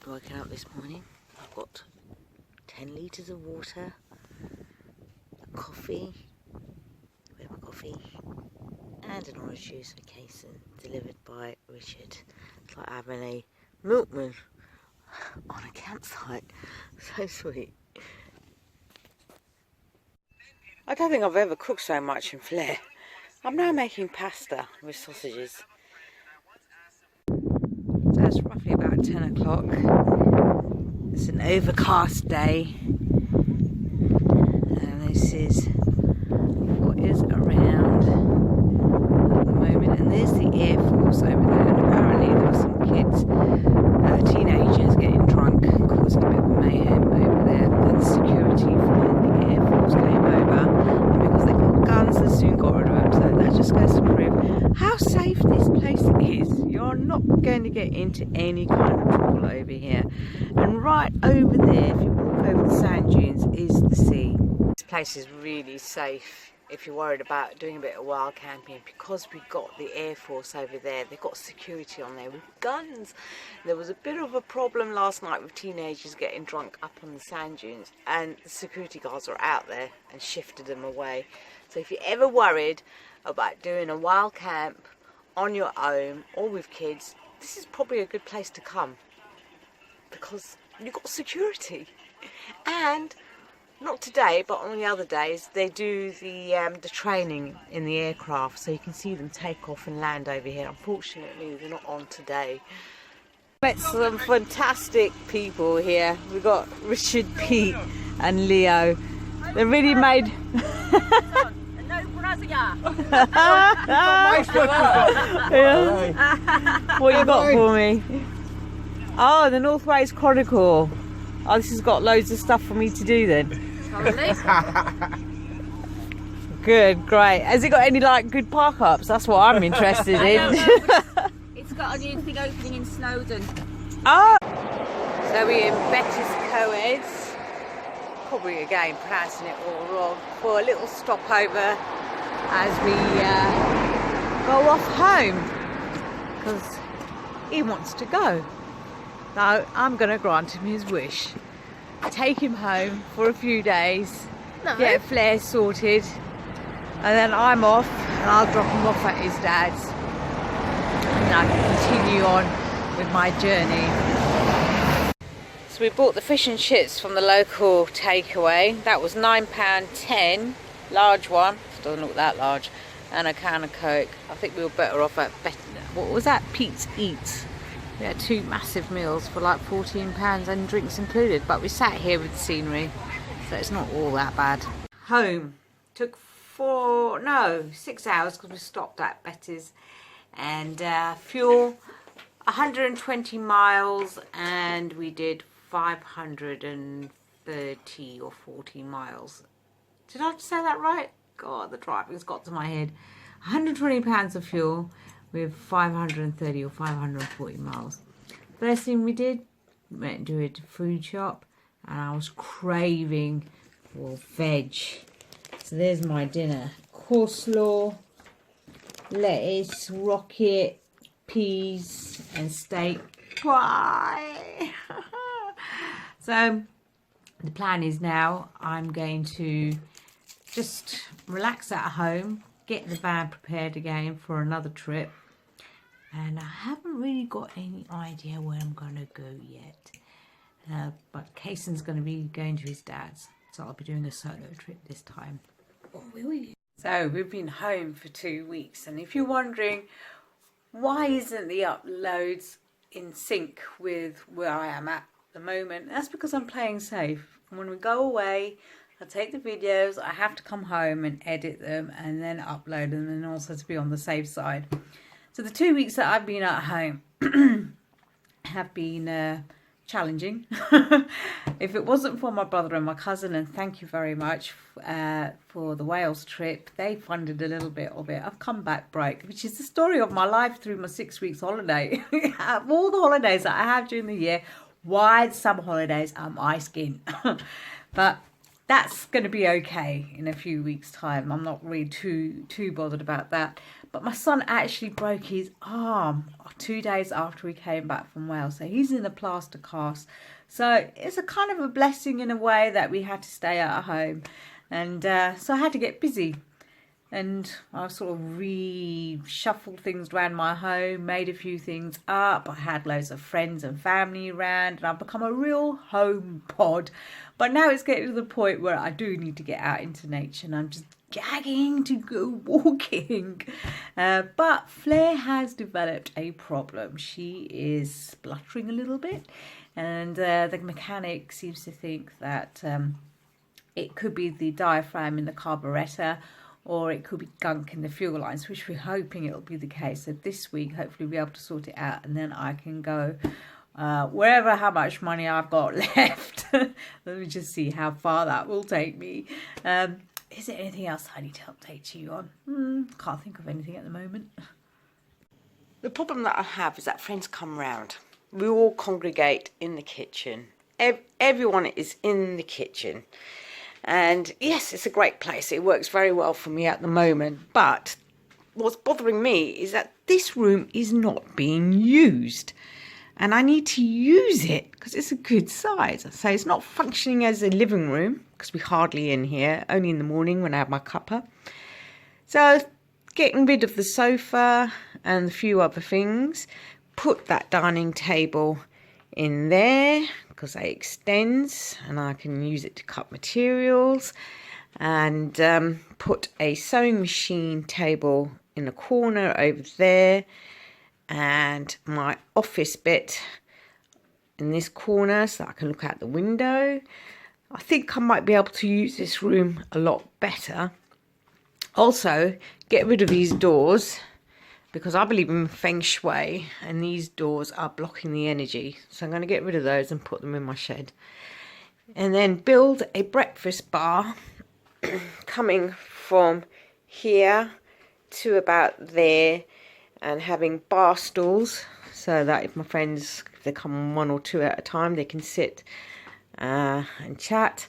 Woken up this morning. I've got 10 litres of water, coffee, a bit of coffee, and an orange juice for Kason, delivered by Richard. It's like having a milkman on a campsite. So sweet. I don't think I've ever cooked so much in Flair. I'm now making pasta with sausages. So it's roughly about 10 o'clock. It's an overcast day. And this is what is around at the moment. And there's the Air Force over there. And apparently there were some kids, teenagers getting drunk, causing a bit of mayhem over there. And security from the Air Force came over. And because they got guns, they soon got rid of them. So that just goes to prove how safe this place is. You're not going to get into any kind of trouble over here. And right over there, if you walk over the sand dunes, is the sea. This place is really safe if you're worried about doing a bit of wild camping, because we've got the Air Force over there. They've got security on there with guns. There was a bit of a problem last night with teenagers getting drunk up on the sand dunes, and the security guards are out there and shifted them away. So if you're ever worried about doing a wild camp on your own or with kids, this is probably a good place to come, because you've got security. And not today, but on the other days, they do the training in the aircraft, so you can see them take off and land over here. Unfortunately, they're not on today. Met some fantastic people here. We've got Richard, Pete and Leo. They're really made... What you got for me? Oh, the North Wales Chronicle. Oh, this has got loads of stuff for me to do then. Good, great. Has it got any like good park ups? That's what I'm interested in. It's got a new thing opening in Snowdon. Oh! So we're in Betty's Co-eds. Probably again pronouncing it all wrong. For a little stopover as we go off home, because he wants to go. So I'm going to grant him his wish. Take him home for a few days, get Flair sorted, and then I'm off and I'll drop him off at his dad's, and I can continue on with my journey. So we bought the fish and chips from the local takeaway. That was £9.10, large one, doesn't look that large, and a can of Coke. I think we were better off at what was that? Pete's Eats. We had 2 massive meals for like £14 and drinks included, but we sat here with the scenery, so it's not all that bad. Home took 6 hours because we stopped at Betty's, and fuel 120 miles, and we did 530 or 40 miles. Did I say that right? God, the driving's got to my head. £120 of fuel with 530 or 540 miles. First thing we did, we went to a food shop, and I was craving for veg. So there's my dinner. Coleslaw, lettuce, rocket, peas and steak. Why? So the plan is now I'm going to just relax at home, get the van prepared again for another trip, and I haven't really got any idea where I'm going to go yet, but Kason's going to be going to his dad's, so I'll be doing a solo trip this time. Or will you? So we've been home for 2 weeks, and if you're wondering why isn't the uploads in sync with where I am at the moment, that's because I'm playing safe. And when we go away, I take the videos, I have to come home and edit them and then upload them, and also to be on the safe side. So the 2 weeks that I've been at home have been challenging. If it wasn't for my brother and my cousin, and thank you very much for the Wales trip, they funded a little bit of it. I've come back broke, which is the story of my life through my 6 weeks holiday. Of all the holidays that I have during the year, why some holidays are my skin. But that's going to be okay in a few weeks' time. I'm not really too bothered about that. But my son actually broke his arm 2 days after he came back from Wales. So he's in a plaster cast. So it's a kind of a blessing in a way that we had to stay at home. And so I had to get busy. And I sort of reshuffled things around my home, made a few things up. I had loads of friends and family around, and I've become a real home pod. But now it's getting to the point where I do need to get out into nature, and I'm just gagging to go walking. But Flair has developed a problem. She is spluttering a little bit, and the mechanic seems to think that it could be the diaphragm in the carburettor, or it could be gunk in the fuel lines, which we're hoping it'll be the case. So this week, hopefully we'll be able to sort it out, and then I can go wherever, how much money I've got left. Let me just see how far that will take me. Is there anything else I need to update you on? Can't think of anything at the moment. The problem that I have is that friends come round. We all congregate in the kitchen. Everyone is in the kitchen. And yes, it's a great place. It works very well for me at the moment. But what's bothering me is that this room is not being used. And I need to use it because it's a good size. So it's not functioning as a living room because we're hardly in here, only in the morning when I have my cuppa. So getting rid of the sofa and a few other things. Put that dining table in there because it extends and I can use it to cut materials, and put a sewing machine table in the corner over there, and my office bit in this corner so I can look out the window. I think I might be able to use this room a lot better. Also, get rid of these doors, because I believe in feng shui and these doors are blocking the energy. So I'm going to get rid of those and put them in my shed. And then build a breakfast bar coming from here to about there, and having bar stools so that if my friends, if they come 1 or 2 at a time, they can sit and chat.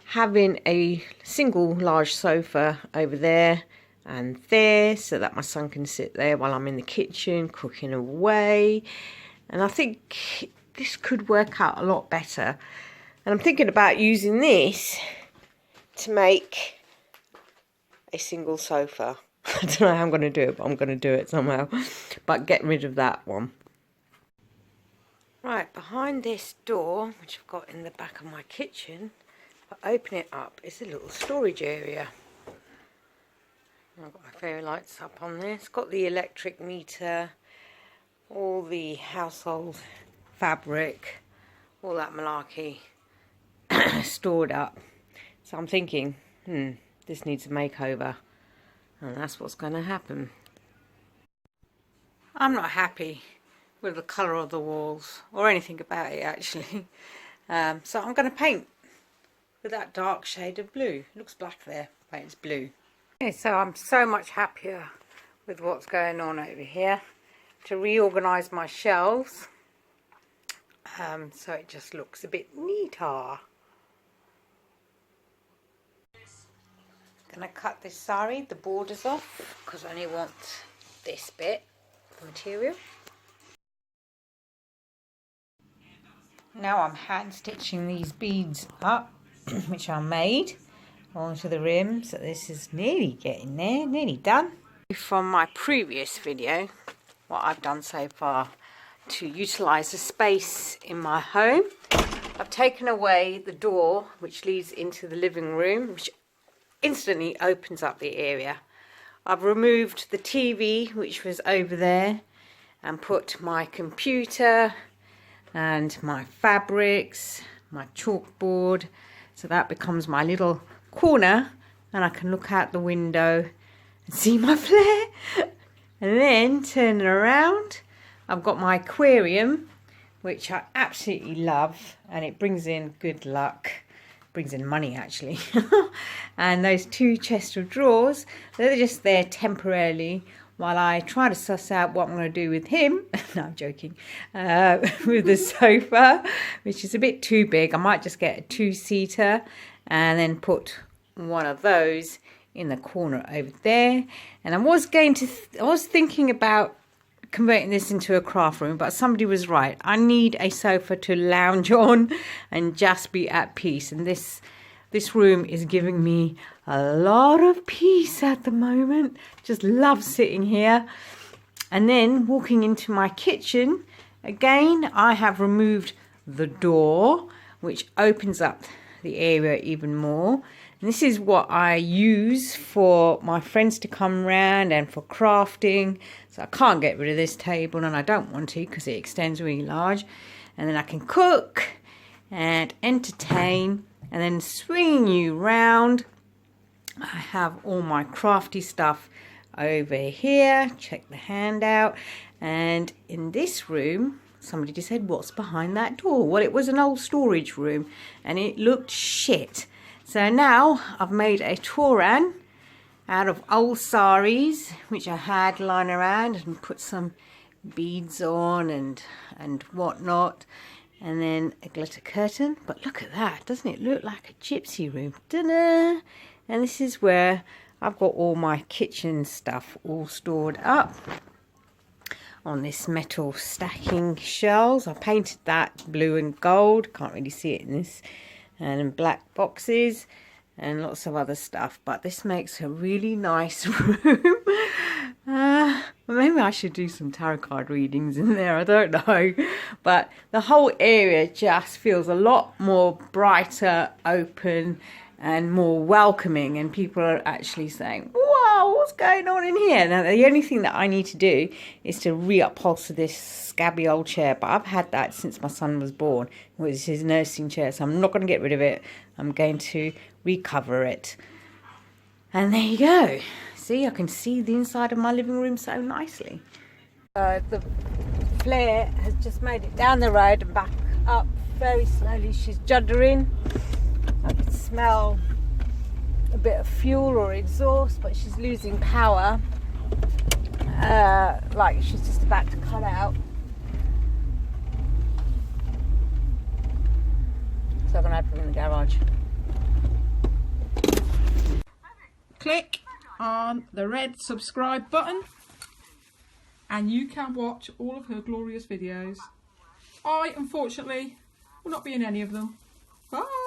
Having a single large sofa over there and there so that my son can sit there while I'm in the kitchen cooking away. And I think this could work out a lot better. And I'm thinking about using this to make a single sofa. I don't know how I'm going to do it, but I'm going to do it somehow. But get rid of that one. Right, behind this door, which I've got in the back of my kitchen, if I open it up, it's a little storage area. I've got my fairy lights up on there. It's got the electric meter, all the household fabric, all that malarkey stored up. So I'm thinking, this needs a makeover. And that's what's going to happen. I'm not happy with the colour of the walls, or anything about it actually. So I'm going to paint with that dark shade of blue. It looks black there, but it's blue. Okay, so I'm so much happier with what's going on over here. To reorganise my shelves, so it just looks a bit neater. Gonna cut this sari, the borders off, because I only want this bit of material. Now I'm hand stitching these beads up, which I made onto the rim, so this is nearly getting there, nearly done. From my previous video, what I've done so far to utilise the space in my home, I've taken away the door which leads into the living room, which instantly opens up the area. I've removed the TV which was over there and put my computer and my fabrics, my chalkboard, so that becomes my little corner, and I can look out the window and see my Flair. And then turning around, I've got my aquarium, which I absolutely love, and it brings in good luck, brings in money actually. And those 2 chests of drawers, they're just there temporarily while I try to suss out what I'm going to do with him. No, I'm joking. With the sofa, which is a bit too big. I might just get a 2-seater and then put one of those in the corner over there. And I was thinking about converting this into a craft room, but somebody was right. I need a sofa to lounge on and just be at peace, and this room is giving me a lot of peace at the moment. Just love sitting here. And then walking into my kitchen, again, I have removed the door, which opens up the area even more. And this is what I use for my friends to come round and for crafting. So I can't get rid of this table, and I don't want to because it extends really large. And then I can cook and entertain. And then swinging you round, I have all my crafty stuff over here. Check the handout. And in this room, somebody just said, what's behind that door? Well, it was an old storage room and it looked shit. So now I've made a Touran out of old saris, which I had lying around, and put some beads on and whatnot. And then a glitter curtain. But look at that. Doesn't it look like a gypsy room? Ta-da! And this is where I've got all my kitchen stuff all stored up on this metal stacking shelves. I painted that blue and gold. Can't really see it in this. And in black boxes and lots of other stuff. But this makes a really nice room. Well, maybe I should do some tarot card readings in there, I don't know. But the whole area just feels a lot more brighter, open and more welcoming, and people are actually saying, wow, what's going on in here? Now, the only thing that I need to do is to reupholster this scabby old chair, but I've had that since my son was born. It was his nursing chair, so I'm not going to get rid of it. I'm going to recover it. And there you go. See, I can see the inside of my living room so nicely. The flare has just made it down the road and back up very slowly. She's juddering. I can smell a bit of fuel or exhaust, but she's losing power. Like she's just about to cut out. So I'm going to have them in the garage. Click on the red subscribe button and you can watch all of her glorious videos. I, unfortunately, will not be in any of them. Bye!